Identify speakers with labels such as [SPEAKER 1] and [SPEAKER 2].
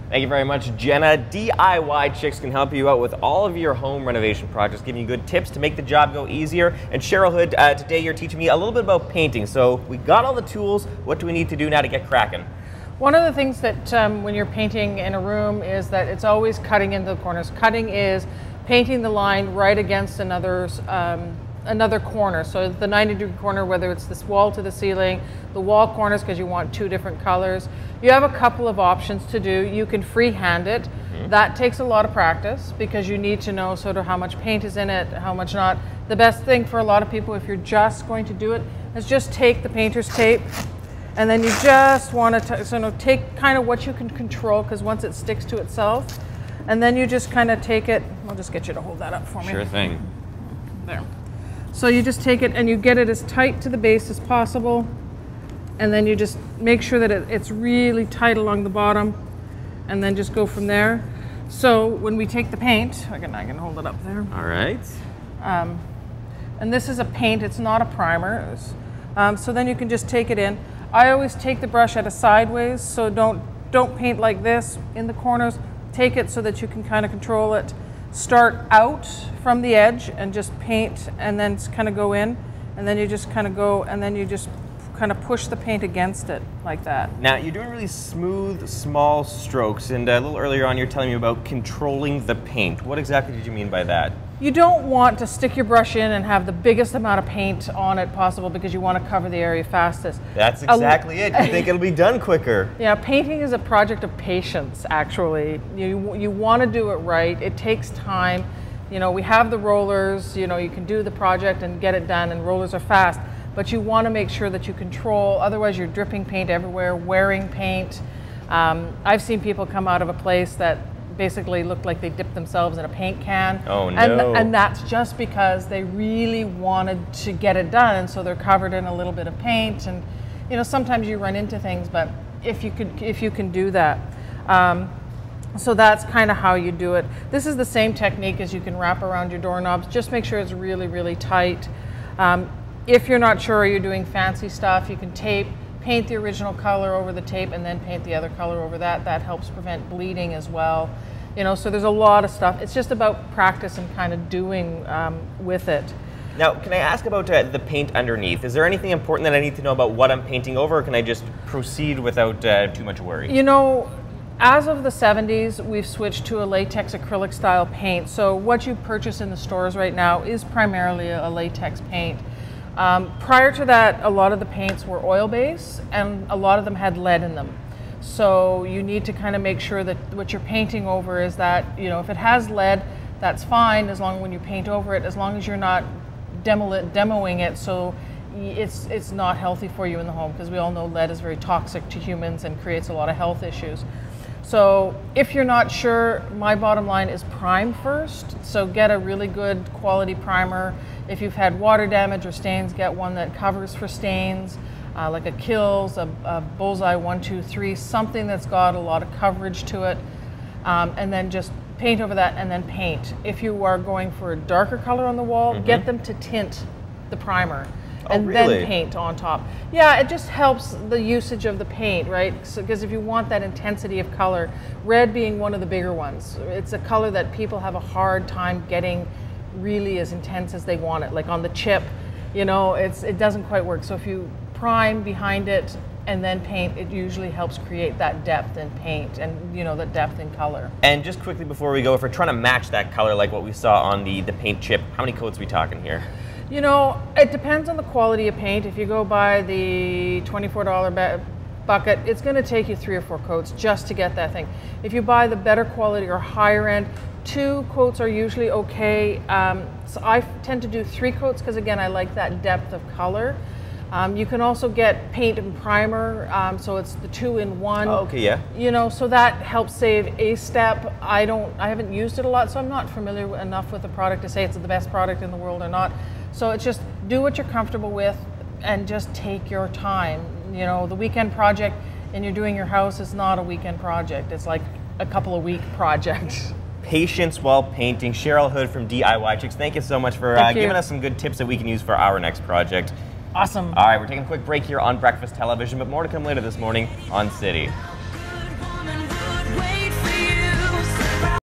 [SPEAKER 1] Thank you very much, Jenna. D.I.Y Chix can help you out with all of your home renovation projects, giving you good tips to make the job go easier. And Cheryl Hood, today you're teaching me a little bit about painting. So we got all the tools. What do we need to do now to get cracking?
[SPEAKER 2] One of the things that when you're painting in a room is that it's always cutting into the corners. Cutting is painting the line right against another corner. So the 90-degree corner, whether it's this wall to the ceiling, the wall corners because you want two different colors. You have a couple of options to do. You can freehand it. That takes a lot of practice because you need to know sort of how much paint is in it, how much not. The best thing for a lot of people, if you're just going to do it, is just take the painter's tape and then you just want to take kind of what you can control, because once it sticks to itself, and then you just kind of take it. I'll just get you to hold that up for me.
[SPEAKER 1] Sure thing.
[SPEAKER 2] There. So you just take it and you get it as tight to the base as possible, and then you just make sure that it's really tight along the bottom, and then just go from there. So when we take the paint, I can hold it up there.
[SPEAKER 1] All right.
[SPEAKER 2] And this is a paint, it's not a primer. So then you can just take it in. I always take the brush at a sideways, so don't paint like this in the corners. Take it so that you can kind of control it. Start out from the edge and just paint, and then kind of go in, and then you just kind of go, and then you just kind of push the paint against it like that.
[SPEAKER 1] Now you're doing really smooth, small strokes, and a little earlier on you're telling me about controlling the paint. What exactly did you mean by that?
[SPEAKER 2] You don't want to stick your brush in and have the biggest amount of paint on it possible because you want to cover the area fastest.
[SPEAKER 1] That's exactly it. You think it'll be done quicker.
[SPEAKER 2] Yeah, painting is a project of patience, actually. You want to do it right. It takes time. You know, we have the rollers, you know, you can do the project and get it done, and rollers are fast, but you want to make sure that you control, otherwise you're dripping paint everywhere, wearing paint. I've seen people come out of a place that basically looked like they dipped themselves in a paint can.
[SPEAKER 1] Oh no.
[SPEAKER 2] And that's just because they really wanted to get it done, and so they're covered in a little bit of paint. And you know, sometimes you run into things, but if you can do that. So that's kind of how you do it. This is the same technique as you can wrap around your doorknobs. Just make sure it's really, really tight. If you're not sure you're doing fancy stuff, you can paint the original color over the tape and then paint the other color over that. That helps prevent bleeding as well. You know, so there's a lot of stuff. It's just about practice and kind of doing with it.
[SPEAKER 1] Now, can I ask about the paint underneath? Is there anything important that I need to know about what I'm painting over, or can I just proceed without too much worry?
[SPEAKER 2] You know, as of the 70s, we've switched to a latex acrylic style paint. So what you purchase in the stores right now is primarily a latex paint. Prior to that, a lot of the paints were oil-based, and a lot of them had lead in them. So you need to kind of make sure that what you're painting over is that, you know, if it has lead, that's fine as long as when you paint over it, as long as you're not demoing it, so it's not healthy for you in the home, because we all know lead is very toxic to humans and creates a lot of health issues. So if you're not sure, my bottom line is prime first. So get a really good quality primer. If you've had water damage or stains, get one that covers for stains, like a Kills, a Bullseye 123, something that's got a lot of coverage to it, and then just paint over that and then paint. If you are going for a darker color on the wall, get them to tint the primer. And then paint on top. Yeah, it just helps the usage of the paint, right? So, because if you want that intensity of color, red being one of the bigger ones, it's a color that people have a hard time getting really as intense as they want it. Like on the chip, you know, it doesn't quite work. So if you prime behind it and then paint, it usually helps create that depth in paint and, you know, the depth in color.
[SPEAKER 1] And just quickly before we go, if we're trying to match that color like what we saw on the paint chip, how many coats are we talking here?
[SPEAKER 2] You know, it depends on the quality of paint. If you go buy the $24 bucket, it's going to take you 3 or 4 coats just to get that thing. If you buy the better quality or higher end, 2 coats are usually okay. So I tend to do 3 coats because, again, I like that depth of color. You can also get paint and primer, so it's the 2-in-1.
[SPEAKER 1] Oh, okay, yeah.
[SPEAKER 2] You know, so that helps save a step. I haven't used it a lot, so I'm not familiar enough with the product to say it's the best product in the world or not. So it's just do what you're comfortable with and just take your time. You know, the weekend project and you're doing your house is not a weekend project. It's like a couple of week project.
[SPEAKER 1] Patience while painting. Cheryl Hood from D.I.Y Chix, thank you so much for giving us some good tips that we can use for our next project.
[SPEAKER 2] Awesome.
[SPEAKER 1] All right, we're taking a quick break here on Breakfast Television, but more to come later this morning on City.